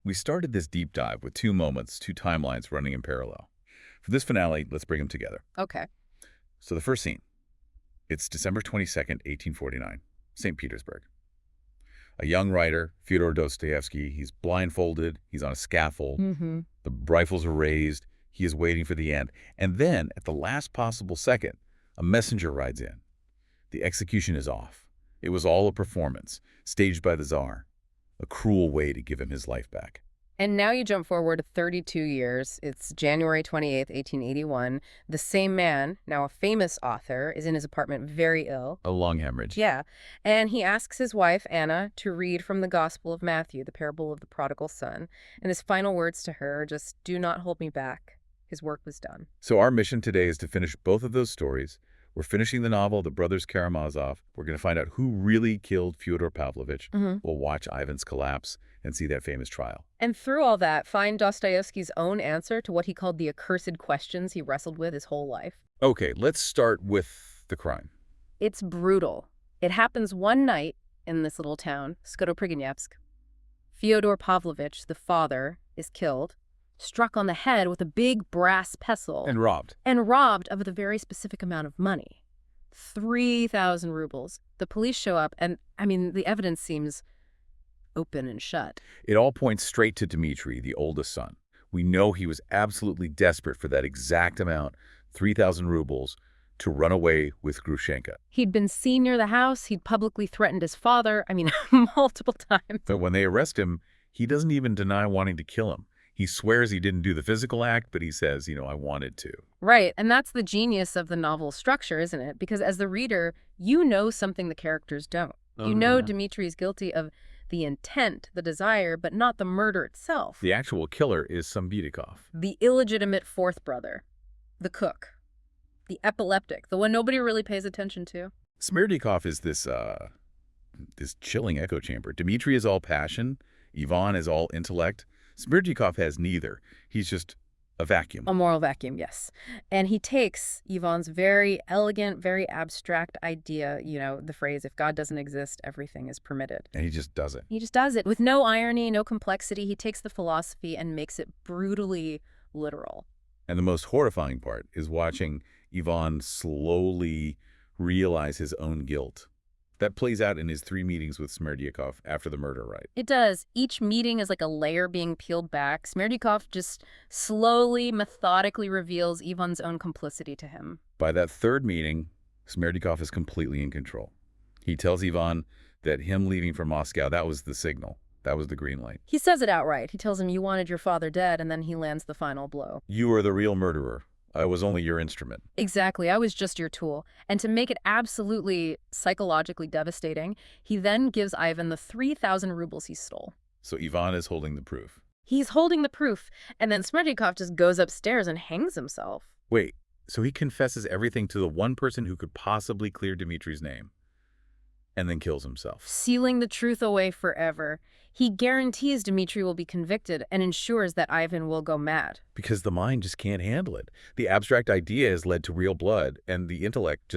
We started this deep dive with two moments, two timelines running in parallel. For this finale, let's bring them together. Okay. So the first scene, it's December 22nd, 1849, St. Petersburg. A young writer, Fyodor Dostoevsky, he's blindfolded, he's on a scaffold, the rifles are raised, he is waiting for the end. And then, at the last possible second, a messenger rides in. The execution is off. It was all a performance, staged by the Tsar. A cruel way to give him his life back. And now you jump forward 32 years. It's January 28th, 1881. The same man, now a famous author, is in his apartment very ill. A lung hemorrhage. Yeah. And he asks his wife, Anna, to read from the Gospel of Matthew, the parable of the prodigal son. And his final words to her are just, "Do not hold me back." His work was done. So our mission today is to finish both of those stories. We're finishing the novel, The Brothers Karamazov. We're going to find out who really killed Fyodor Pavlovich. We'll watch Ivan's collapse and see that famous trial. And through all that, find Dostoevsky's own answer to what he called the accursed questions he wrestled with his whole life. Okay, let's start with the crime. It's brutal. It happens one night in this little town, Skodoprigonyevsk. Fyodor Pavlovich, the father, is killed, struck on the head with a big brass pestle. And robbed. And robbed of a very specific amount of money. 3,000 rubles. The police show up, and, the evidence seems open and shut. It all points straight to Dmitri, the oldest son. We know he was absolutely desperate for that exact amount, 3,000 rubles, to run away with Grushenka. He'd been seen near the house. He'd publicly threatened his father, multiple times. But when they arrest him, he doesn't even deny wanting to kill him. He swears he didn't do the physical act, but he says, I wanted to. Right, and that's the genius of the novel's structure, isn't it? Because as the reader, you know something the characters don't. You know Dmitri's guilty of the intent, the desire, but not the murder itself. The actual killer is Smerdyakov. The illegitimate fourth brother. The cook. The epileptic. The one nobody really pays attention to. Smerdyakov is this chilling echo chamber. Dmitri is all passion. Ivan is all intellect. Smerdyakov has neither. He's just a vacuum. A moral vacuum, yes. And he takes Ivan's very elegant, very abstract idea, the phrase, if God doesn't exist, everything is permitted. And he just does it. He just does it. With no irony, no complexity. He takes the philosophy and makes it brutally literal. And the most horrifying part is watching Ivan slowly realize his own guilt. That plays out in his 3 meetings with Smerdyakov after the murder, right? It does. Each meeting is like a layer being peeled back. Smerdyakov just slowly, methodically reveals Ivan's own complicity to him. By that 3rd meeting, Smerdyakov is completely in control. He tells Ivan that him leaving for Moscow, that was the signal. That was the green light. He says it outright. He tells him, "You wanted your father dead," and then he lands the final blow. You are the real murderer. I was only your instrument. Exactly. I was just your tool. And to make it absolutely psychologically devastating, he then gives Ivan the 3,000 rubles he stole. So Ivan is holding the proof. He's holding the proof. And then Smerdyakov just goes upstairs and hangs himself. Wait, so he confesses everything to the one person who could possibly clear Dmitri's name, and then kills himself. Sealing the truth away forever. He guarantees Dmitri will be convicted and ensures that Ivan will go mad. Because the mind just can't handle it. The abstract idea has led to real blood, and the intellect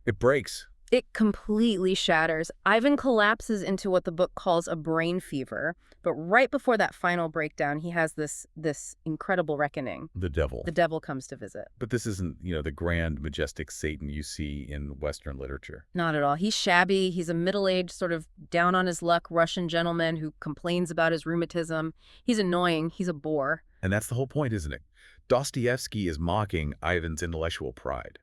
it breaks. It completely shatters. Ivan collapses into what the book calls a brain fever. But right before that final breakdown, he has this incredible reckoning. The devil. The devil comes to visit. But this isn't, the grand, majestic Satan you see in Western literature. Not at all. He's shabby. He's a middle-aged, sort of down on his luck Russian gentleman who complains about his rheumatism. He's annoying. He's a bore. And that's the whole point, isn't it? Dostoevsky is mocking Ivan's intellectual pride.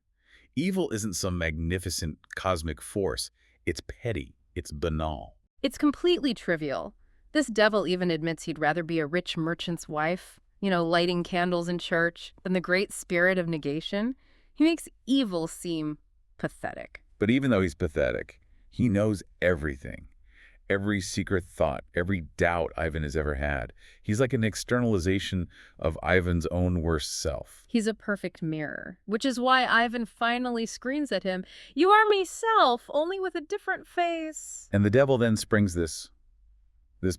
Evil isn't some magnificent cosmic force. It's petty. It's banal. It's completely trivial. This devil even admits he'd rather be a rich merchant's wife, lighting candles in church, than the great spirit of negation. He makes evil seem pathetic. But even though he's pathetic, he knows everything. Every secret thought, every doubt Ivan has ever had. He's like an externalization of Ivan's own worst self. He's a perfect mirror, which is why Ivan finally screams at him, "You are myself, only with a different face." And the devil then springs this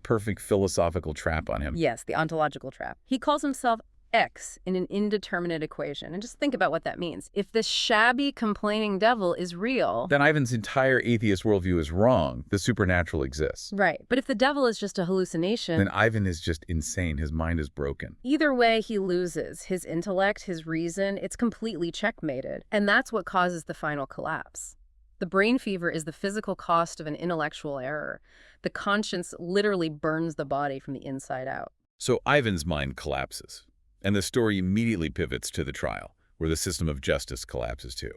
perfect philosophical trap on him. Yes, the ontological trap. He calls himself X in an indeterminate equation. And just think about what that means. If this shabby, complaining devil is real... Then Ivan's entire atheist worldview is wrong. The supernatural exists. Right. But if the devil is just a hallucination... Then Ivan is just insane. His mind is broken. Either way, he loses. His intellect, his reason, it's completely checkmated. And that's what causes the final collapse. The brain fever is the physical cost of an intellectual error. The conscience literally burns the body from the inside out. So Ivan's mind collapses. And the story immediately pivots to the trial, where the system of justice collapses too.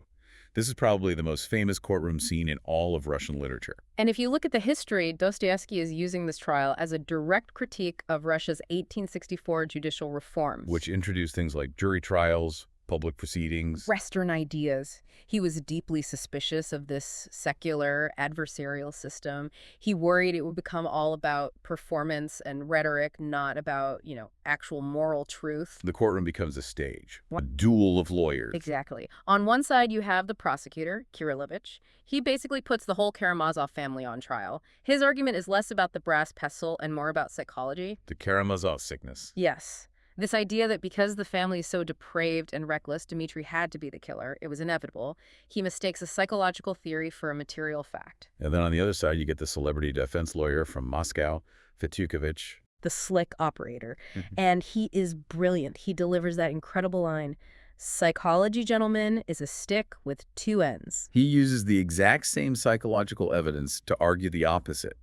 This is probably the most famous courtroom scene in all of Russian literature. And if you look at the history, Dostoevsky is using this trial as a direct critique of Russia's 1864 judicial reforms. Which introduced things like jury trials, public proceedings. Western ideas. He was deeply suspicious of this secular adversarial system. He worried it would become all about performance and rhetoric, not about, actual moral truth. The courtroom becomes a stage, a duel of lawyers. Exactly. On one side, you have the prosecutor, Kirillovich. He basically puts the whole Karamazov family on trial. His argument is less about the brass pestle and more about psychology. The Karamazov sickness. Yes. This idea that because the family is so depraved and reckless, Dmitri had to be the killer, it was inevitable, he mistakes a psychological theory for a material fact. And then on the other side, you get the celebrity defense lawyer from Moscow, Fyodor. The slick operator. And he is brilliant. He delivers that incredible line, "Psychology, gentlemen, is a stick with two ends." He uses the exact same psychological evidence to argue the opposite,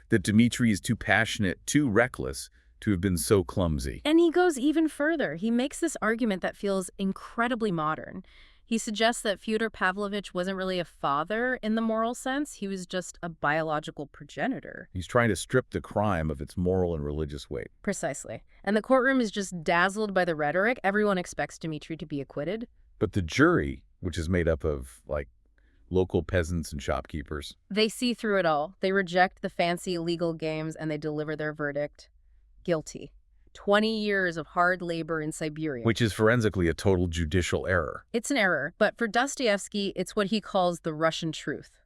that Dmitri is too passionate, too reckless, to have been so clumsy. And he goes even further. He makes this argument that feels incredibly modern. He suggests that Fyodor Pavlovich wasn't really a father in the moral sense. He was just a biological progenitor. He's trying to strip the crime of its moral and religious weight. Precisely. And the courtroom is just dazzled by the rhetoric. Everyone expects Dmitri to be acquitted. But the jury, which is made up of, local peasants and shopkeepers. They see through it all. They reject the fancy legal games and they deliver their verdict. Guilty. 20 years of hard labor in Siberia. Which is forensically a total judicial error. It's an error, but for Dostoevsky, it's what he calls the Russian truth.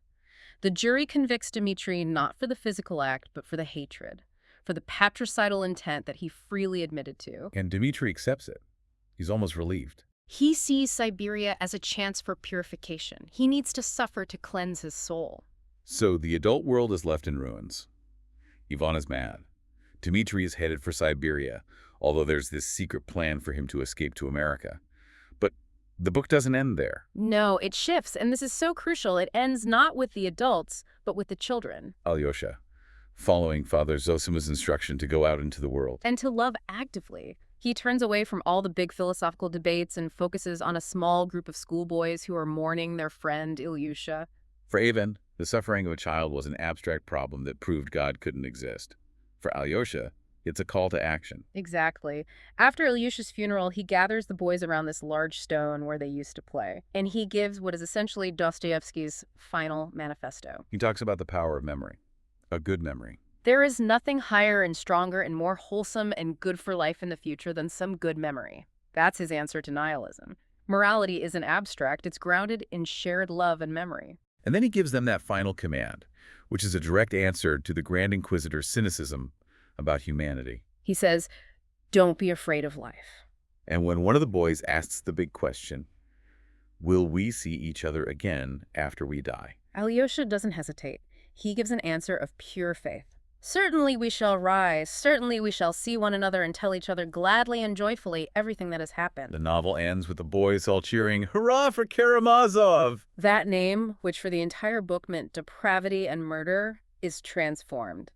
The jury convicts Dmitri not for the physical act, but for the hatred, for the patricidal intent that he freely admitted to. And Dmitri accepts it. He's almost relieved. He sees Siberia as a chance for purification. He needs to suffer to cleanse his soul. So the adult world is left in ruins. Ivan is mad. Dmitri is headed for Siberia, although there's this secret plan for him to escape to America. But the book doesn't end there. No, it shifts, and this is so crucial. It ends not with the adults, but with the children. Alyosha, following Father Zosima's instruction to go out into the world. And to love actively. He turns away from all the big philosophical debates and focuses on a small group of schoolboys who are mourning their friend Alyosha. For Ivan, the suffering of a child was an abstract problem that proved God couldn't exist. For Alyosha, it's a call to action. Exactly. After Alyosha's funeral, he gathers the boys around this large stone where they used to play, and he gives what is essentially Dostoevsky's final manifesto. He talks about the power of memory, a good memory. There is nothing higher and stronger and more wholesome and good for life in the future than some good memory. That's his answer to nihilism. Morality isn't abstract, it's grounded in shared love and memory. And then he gives them that final command, which is a direct answer to the Grand Inquisitor's cynicism about humanity. He says, "Don't be afraid of life." And when one of the boys asks the big question, will we see each other again after we die? Alyosha doesn't hesitate. He gives an answer of pure faith. "Certainly we shall rise. Certainly we shall see one another and tell each other gladly and joyfully everything that has happened." The novel ends with the boys all cheering, "Hurrah for Karamazov!" That name, which for the entire book meant depravity and murder, is transformed.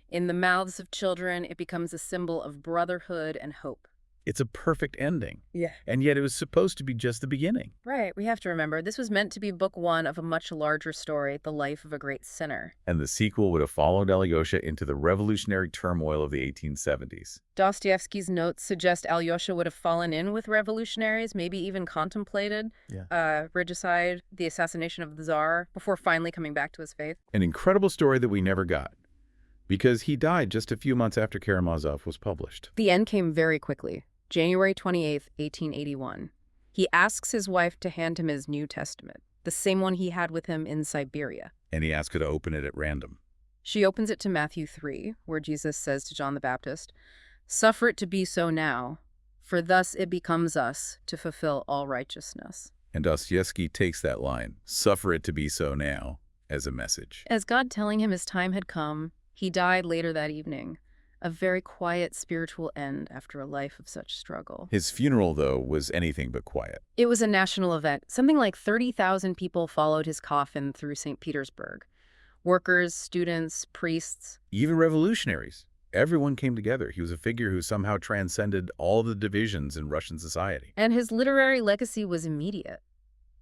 In the mouths of children, it becomes a symbol of brotherhood and hope. It's a perfect ending. Yeah. And yet it was supposed to be just the beginning. Right. We have to remember, this was meant to be book one of a much larger story, the life of a great sinner. And the sequel would have followed Alyosha into the revolutionary turmoil of the 1870s. Dostoevsky's notes suggest Alyosha would have fallen in with revolutionaries, maybe even contemplated regicide, the assassination of the Tsar, before finally coming back to his faith. An incredible story that we never got, because he died just a few months after Karamazov was published. The end came very quickly. January 28th, 1881. He asks his wife to hand him his New Testament, the same one he had with him in Siberia. And he asked her to open it at random. She opens it to Matthew 3, where Jesus says to John the Baptist, "Suffer it to be so now, For thus it becomes us to fulfill all righteousness. And Dostoevsky takes that line, "Suffer it to be so now," as a message. As God telling him his time had come, he died later that evening. A very quiet spiritual end after a life of such struggle. His funeral, though, was anything but quiet. It was a national event. Something like 30,000 people followed his coffin through St. Petersburg. Workers, students, priests. Even revolutionaries. Everyone came together. He was a figure who somehow transcended all the divisions in Russian society. And his literary legacy was immediate.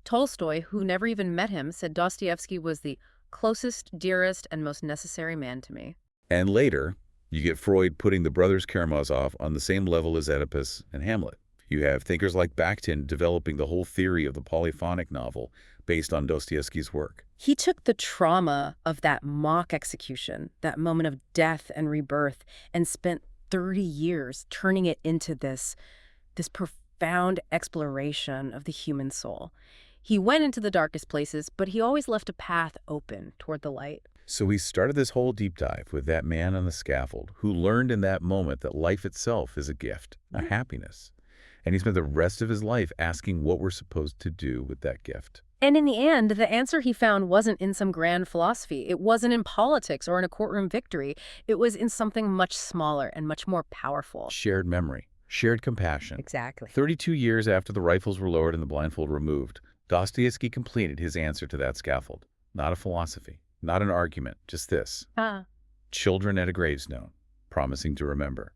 Tolstoy, who never even met him, said Dostoevsky was the closest, dearest, and most necessary man to me. And later, you get Freud putting the Brothers Karamazov on the same level as Oedipus and Hamlet. You have thinkers like Bakhtin developing the whole theory of the polyphonic novel based on Dostoevsky's work. He took the trauma of that mock execution, that moment of death and rebirth, and spent 30 years turning it into this profound exploration of the human soul. He went into the darkest places, but he always left a path open toward the light. So he started this whole deep dive with that man on the scaffold who learned in that moment that life itself is a gift, a happiness. And he spent the rest of his life asking what we're supposed to do with that gift. And in the end, the answer he found wasn't in some grand philosophy. It wasn't in politics or in a courtroom victory. It was in something much smaller and much more powerful. Shared memory, shared compassion. Exactly. 32 years after the rifles were lowered and the blindfold removed, Dostoevsky completed his answer to that scaffold. Not a philosophy, not an argument, just this. Children at a gravestone, promising to remember.